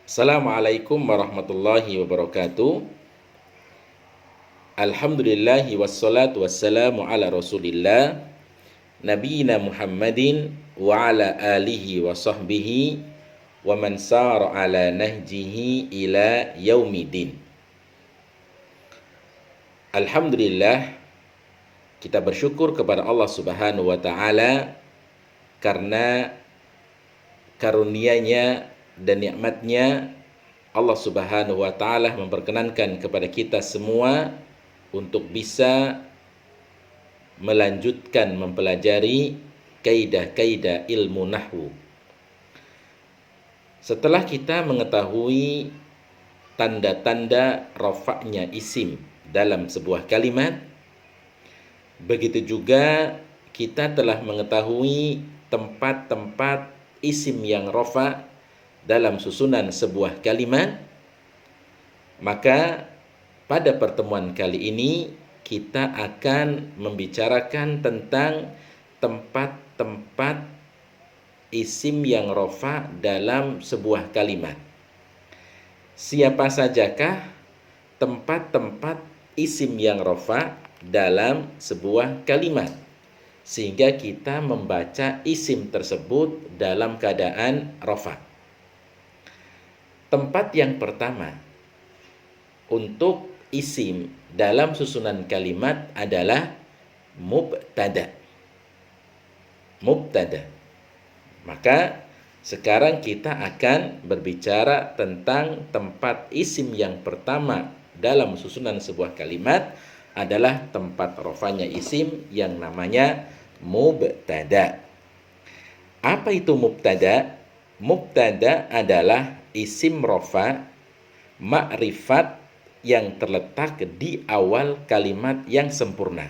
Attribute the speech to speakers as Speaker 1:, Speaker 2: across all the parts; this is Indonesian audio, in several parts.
Speaker 1: Assalamualaikum warahmatullahi wabarakatuh. Alhamdulillahi wassalatu wassalamu ala rasulillah Nabiyina Muhammadin wa ala alihi wa sahbihi wa man sara ala nahjihi ila yaumidin. Alhamdulillah, kita bersyukur kepada Allah Subhanahu wa taala karena karunia-Nya dan nikmat-Nya. Allah Subhanahu wa taala memperkenankan kepada kita semua untuk bisa melanjutkan mempelajari kaidah-kaidah ilmu nahwu. Setelah kita mengetahui tanda-tanda rafa'nya isim dalam sebuah kalimat, begitu juga kita telah mengetahui tempat-tempat isim yang rafa' dalam susunan sebuah kalimat, maka pada pertemuan kali ini kita akan membicarakan tentang tempat-tempat isim yang rafa' dalam sebuah kalimat. Siapa sajakah tempat-tempat isim yang rafa' dalam sebuah kalimat, sehingga kita membaca isim tersebut dalam keadaan rafa'. Tempat yang pertama untuk isim dalam susunan kalimat adalah mubtada. Mubtada. Maka sekarang kita akan berbicara tentang tempat isim yang pertama dalam susunan sebuah kalimat adalah tempat rafanya isim yang namanya mubtada. Apa itu mubtada? Mubtada adalah isim rafa' ma'rifat yang terletak di awal kalimat yang sempurna.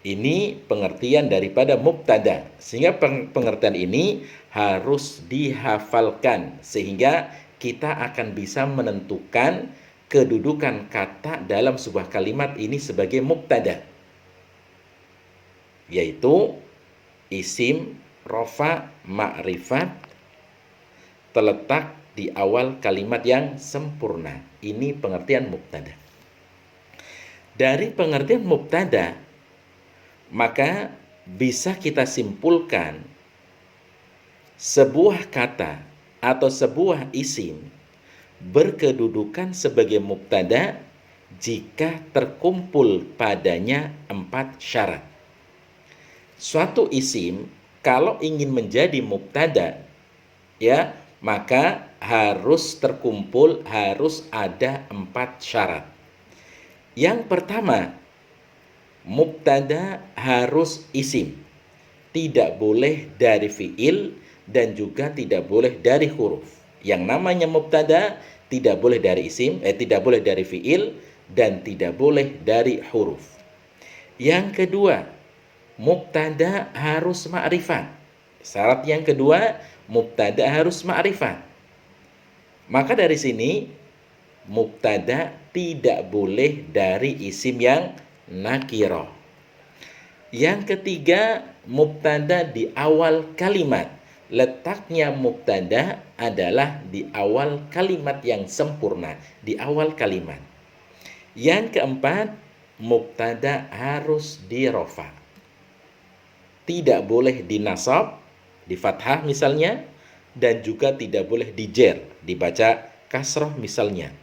Speaker 1: Ini pengertian daripada mubtada, sehingga pengertian ini harus dihafalkan sehingga kita akan bisa menentukan kedudukan kata dalam sebuah kalimat ini sebagai mubtada, yaitu isim rafa' ma'rifat terletak di awal kalimat yang sempurna. Ini pengertian mubtada. Dari pengertian mubtada, maka bisa kita simpulkan sebuah kata atau sebuah isim berkedudukan sebagai mubtada jika terkumpul padanya 4 syarat. Suatu isim kalau ingin menjadi mubtada, ya, maka harus ada 4 syarat. Yang pertama, mubtada harus isim, tidak boleh dari fiil dan juga tidak boleh dari huruf. Yang namanya mubtada tidak boleh dari isim, tidak boleh dari fiil dan tidak boleh dari huruf. Yang kedua, mubtada harus ma'rifat. Syarat yang kedua, mubtada harus ma'rifat. Maka dari sini mubtada tidak boleh dari isim yang nakirah. Yang ketiga, mubtada di awal kalimat. Letaknya mubtada adalah di awal kalimat yang sempurna, di awal kalimat. Yang keempat, mubtada harus di rafa'. Tidak boleh dinasab, di fathah misalnya, dan juga tidak boleh dijer, dibaca kasroh misalnya.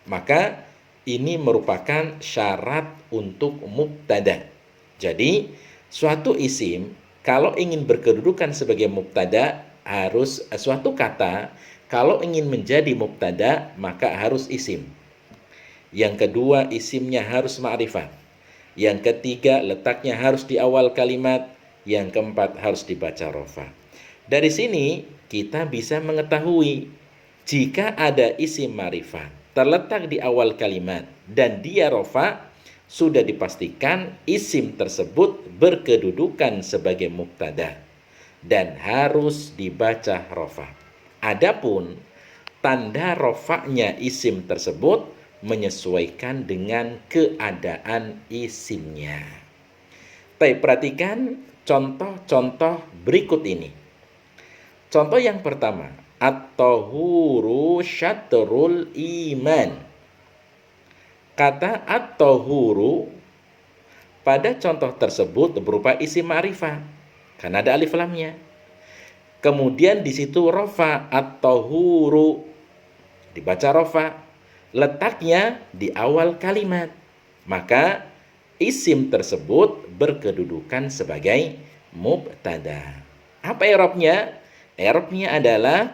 Speaker 1: Maka ini merupakan syarat untuk mubtada. Jadi suatu isim kalau ingin berkedudukan sebagai mubtada harus suatu kata kalau ingin menjadi mubtada maka harus isim. Yang kedua, isimnya harus ma'rifat. Yang ketiga, letaknya harus di awal kalimat. Yang keempat, harus dibaca rafa'. Dari sini kita bisa mengetahui jika ada isim ma'rifat terletak di awal kalimat dan dia rafa', sudah dipastikan isim tersebut berkedudukan sebagai mubtada dan harus dibaca rafa'. Adapun tanda rafa'nya isim tersebut menyesuaikan dengan keadaan isimnya. Baik, perhatikan contoh-contoh berikut ini. Contoh yang pertama, At-tahuru syatrul iman. Kata at-tahuru pada contoh tersebut berupa isim ma'rifah karena ada alif lamnya. Kemudian di situ rofa at-tahuru dibaca rofa, letaknya di awal kalimat. Maka isim tersebut berkedudukan sebagai mubtada. Apa i'rabnya? I'rabnya adalah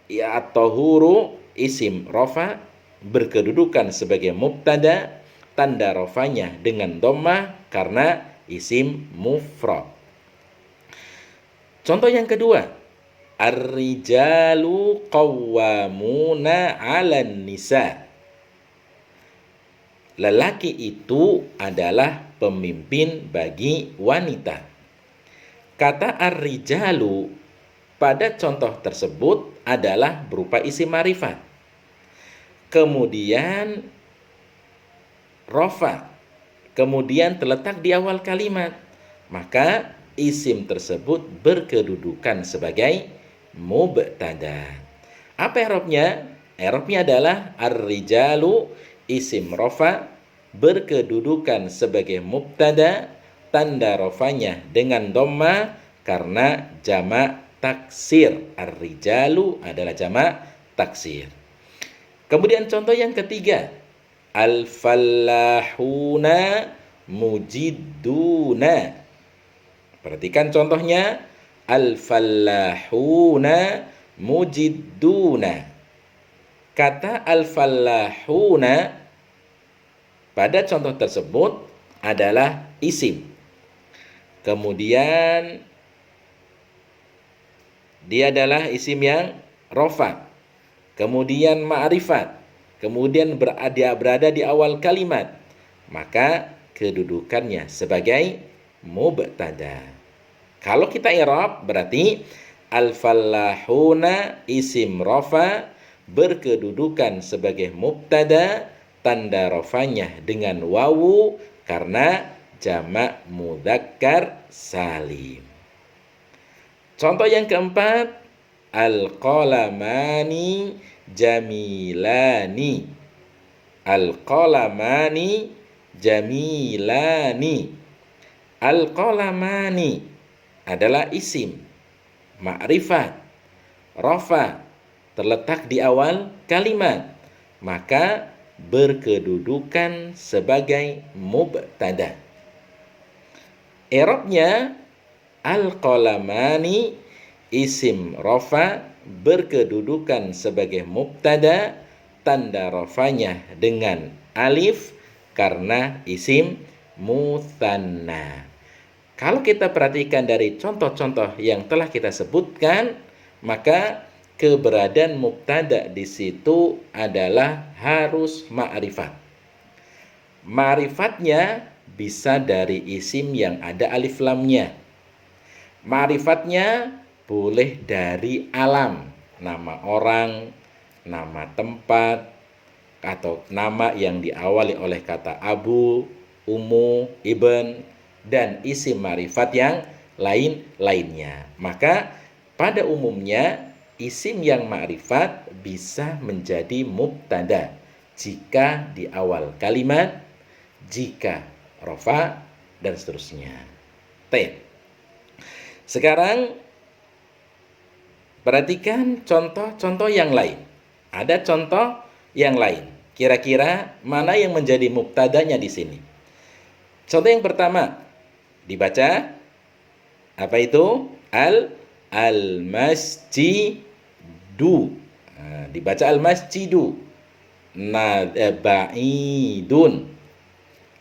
Speaker 1: ya at-tahuru isim rofa berkedudukan sebagai mubtada, tanda rofanya dengan dhammah karena isim mufrad. Contoh yang kedua, ar-rijalu qawwamuna 'alan nisa. Lelaki itu adalah pemimpin bagi wanita. Kata ar-rijalu pada contoh tersebut adalah berupa isim ma'rifat. Kemudian rofa, kemudian terletak di awal kalimat, maka isim tersebut berkedudukan sebagai mubtada. Apa i'rabnya? I'rabnya adalah ar-rijalu isim rofa berkedudukan sebagai mubtada, tanda rofanya dengan dhamma karena jamak taksir. Ar-rijalu adalah jamak taksir. Kemudian contoh yang ketiga, al-fallahuna mujidduna. Perhatikan contohnya, al-fallahuna mujidduna. Kata al-fallahuna pada contoh tersebut adalah isim. Kemudian dia adalah isim yang rofa. Kemudian ma'rifat, kemudian berada di awal kalimat, maka kedudukannya sebagai mubtada. Kalau kita i'rab berarti al-fallahuna isim rofa berkedudukan sebagai mubtada, tanda rofanya dengan wawu karena jamak mudzakkar salim. Contoh yang keempat, al-qalamani jamilani. Al-qalamani jamilani. Al-qalamani adalah isim ma'rifat rafa terletak di awal kalimat, maka berkedudukan sebagai mubtada. I'rabnya al-qalamani isim rofa berkedudukan sebagai mubtada, tanda rofanya dengan alif karena isim mutsanna. Kalau kita perhatikan dari contoh-contoh yang telah kita sebutkan, maka keberadaan mubtada di situ adalah harus ma'rifat. Ma'rifatnya bisa dari isim yang ada alif lamnya. Ma'rifatnya boleh dari alam, nama orang, nama tempat, atau nama yang diawali oleh kata abu, ummu, ibn, dan isim ma'rifat yang lain-lainnya. Maka pada umumnya isim yang ma'rifat bisa menjadi mubtada jika di awal kalimat, jika rofa, dan seterusnya. Sekarang perhatikan contoh-contoh yang lain. Ada contoh yang lain. Kira-kira mana yang menjadi mubtadanya di sini? Contoh yang pertama dibaca apa itu? Al-masjidu. Nah, dibaca al-masjidu. Ba'idun.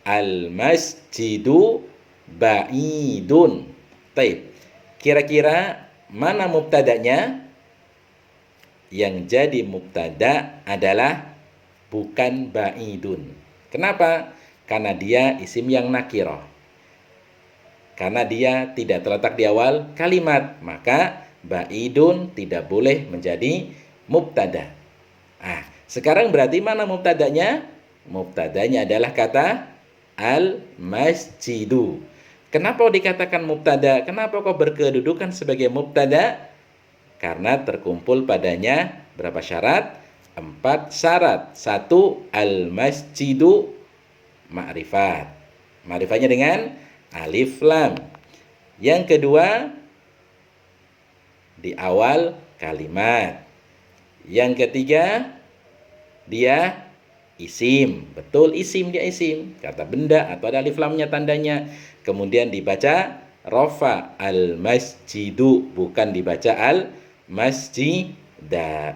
Speaker 1: Al-masjidu ba'idun. Kira-kira mana mubtadanya? Yang jadi mubtada adalah bukan ba'idun. Kenapa? Karena dia isim yang nakirah. Karena dia tidak terletak di awal kalimat, maka ba'idun tidak boleh menjadi mubtada. Sekarang berarti mana mubtadanya? Mubtadanya adalah kata al-masjidu. Kenapa dikatakan mubtada? Kenapa kok berkedudukan sebagai mubtada? karena terkumpul padanya berapa syarat? 4 syarat. 1, al-masjidu ma'rifat. Ma'rifatnya dengan alif lam. Yang kedua, di awal kalimat. Yang ketiga, dia isim. Betul, isim, dia isim. Kata benda atau ada alif lamnya tandanya. Kemudian dibaca rofa al-masjidu, bukan dibaca al-masjida,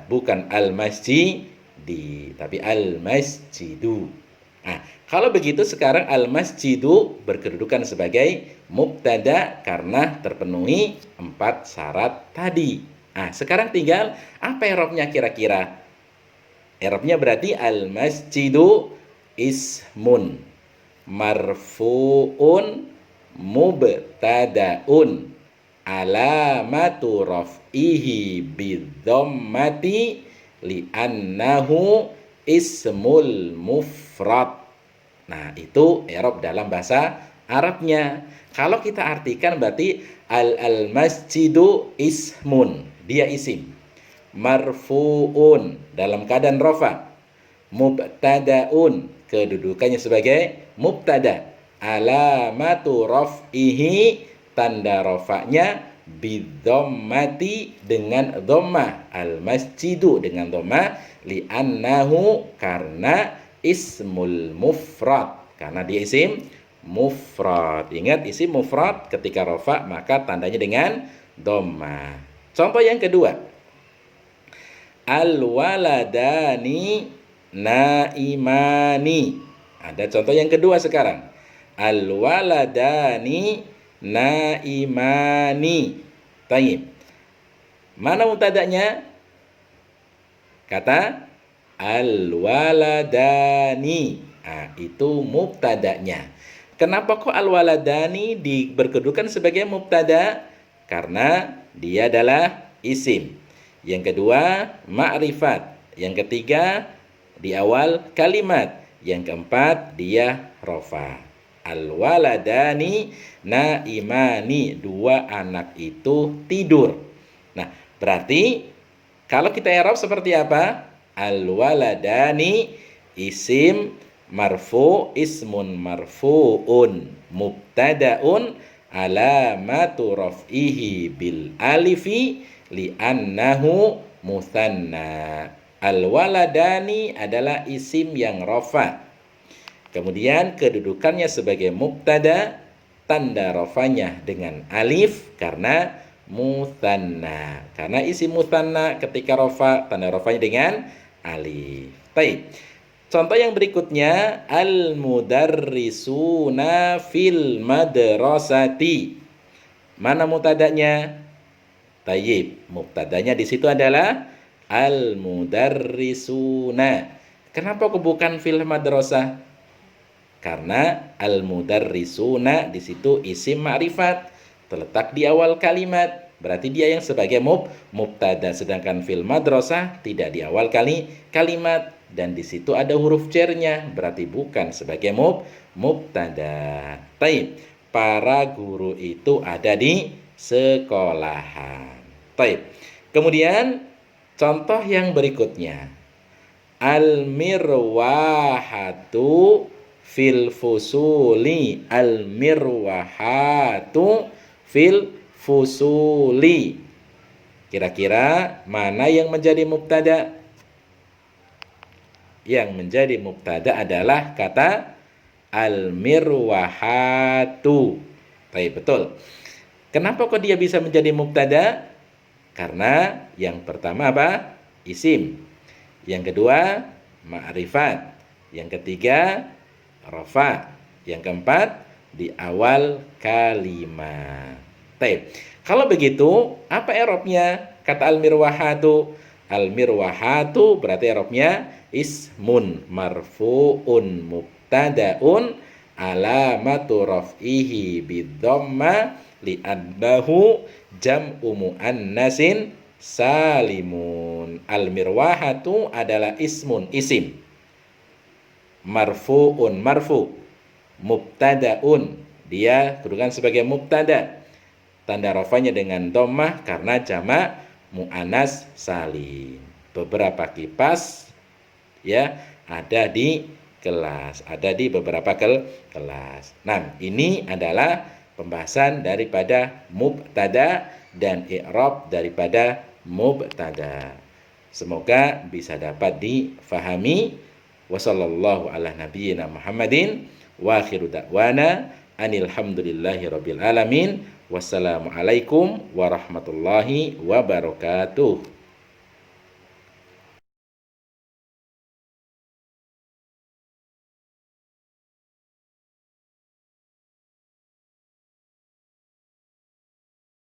Speaker 1: bukan al-masjidi, tapi al-masjidu. Nah, kalau begitu sekarang al-masjidu berkedudukan sebagai mubtada karena terpenuhi 4 syarat tadi. Nah, sekarang tinggal apa i'rabnya kira-kira? I'rabnya berarti al-masjidu ismun marfu'un mubtadaun alamatu raf'ihi bidhammati li'annahu ismul mufrad. Nah, itu i'rab dalam bahasa Arabnya. Kalau kita artikan berarti al-masjidu ismun, dia isim. Marfu'un dalam keadaan rafa. Mubtadaun, kedudukannya sebagai mubtada. Alamatu raf'ihi, tanda rafa'nya bidhammati dengan dhammah, al-masjidu dengan dhammah, li'annahu karena ismul mufrad, karena dia isim mufrad. Ingat, isim mufrad ketika rafa maka tandanya dengan dhammah. Contoh yang kedua, al-waladani naimani. Ada contoh yang kedua sekarang. Al-waladani naimani. Tayyib. Mana mubtada'nya? Kata al-waladani. Nah, itu mubtada'nya. Kenapa kok al-waladani berkedudukan sebagai mubtada? Karena dia adalah isim. Yang kedua, ma'rifat. Yang ketiga, di awal kalimat. Yang keempat, dia rofa. Al-waladani naimani, 2 anak itu tidur. Nah, berarti kalau kita i'rab seperti apa? Al-waladani isim marfu, ismun marfu'un mubtada'un alamatu raf'ihi bil alifi li'annahu mutsanna. Al-waladani adalah isim yang rafa. Kemudian kedudukannya sebagai mubtada, tanda rafanya dengan alif karena mutsanna. Karena isim mutsanna ketika rafa, tanda rafanya dengan alif. Baik. Contoh yang berikutnya, al-mudarrisuna fil madrasati. Mana mubtadanya? Tayyib. Mubtadanya di situ adalah al-mudarrisuna. Kenapa kok bukan fil madrasah? Karena al-mudarrisuna di situ isim ma'rifat, terletak di awal kalimat. Berarti dia yang sebagai mubtada, sedangkan fil madrasah tidak di awal kalimat dan di situ ada huruf jar-nya, berarti bukan sebagai mubtada. Taib. Para guru itu ada di sekolahan. Taib. Kemudian contoh yang berikutnya, al-mirwahatu fil fusuli. Al-mirwahatu fil fusuli. Kira-kira mana yang menjadi mubtada? Yang menjadi mubtada adalah kata al-mirwahatu. Baik, betul. Kenapa kok dia bisa menjadi mubtada? Karena yang pertama apa? Isim. Yang kedua, ma'rifat. Yang ketiga, rafa. Yang keempat, di awal kalimat. Baik. Kalau begitu, apa i'rabnya? Kata al-mirwahatu. Al-mirwahatu berarti i'rabnya ismun marfu'un mubtada'un alamatu raf'ihi bidhamma li'annahu jam'u muannasin salimun. Al-mirwahatu adalah ismun, isim. Marfu'un, marfu. Mubtada'un, dia kedudukan sebagai mubtada. Tanda rafanya dengan dhammah karena jamak muannas salim. Beberapa kipas ya ada di kelas, ada di beberapa kelas. Nah, ini adalah pembahasan daripada mubtada dan i'rab daripada mubtada. Semoga bisa dapat difahami. Wassallallahu ala nabiyyina Muhammadin wa akhiru da'wana anil hamdulillahi rabbil alamin. Wassalamualaikum warahmatullahi wabarakatuh.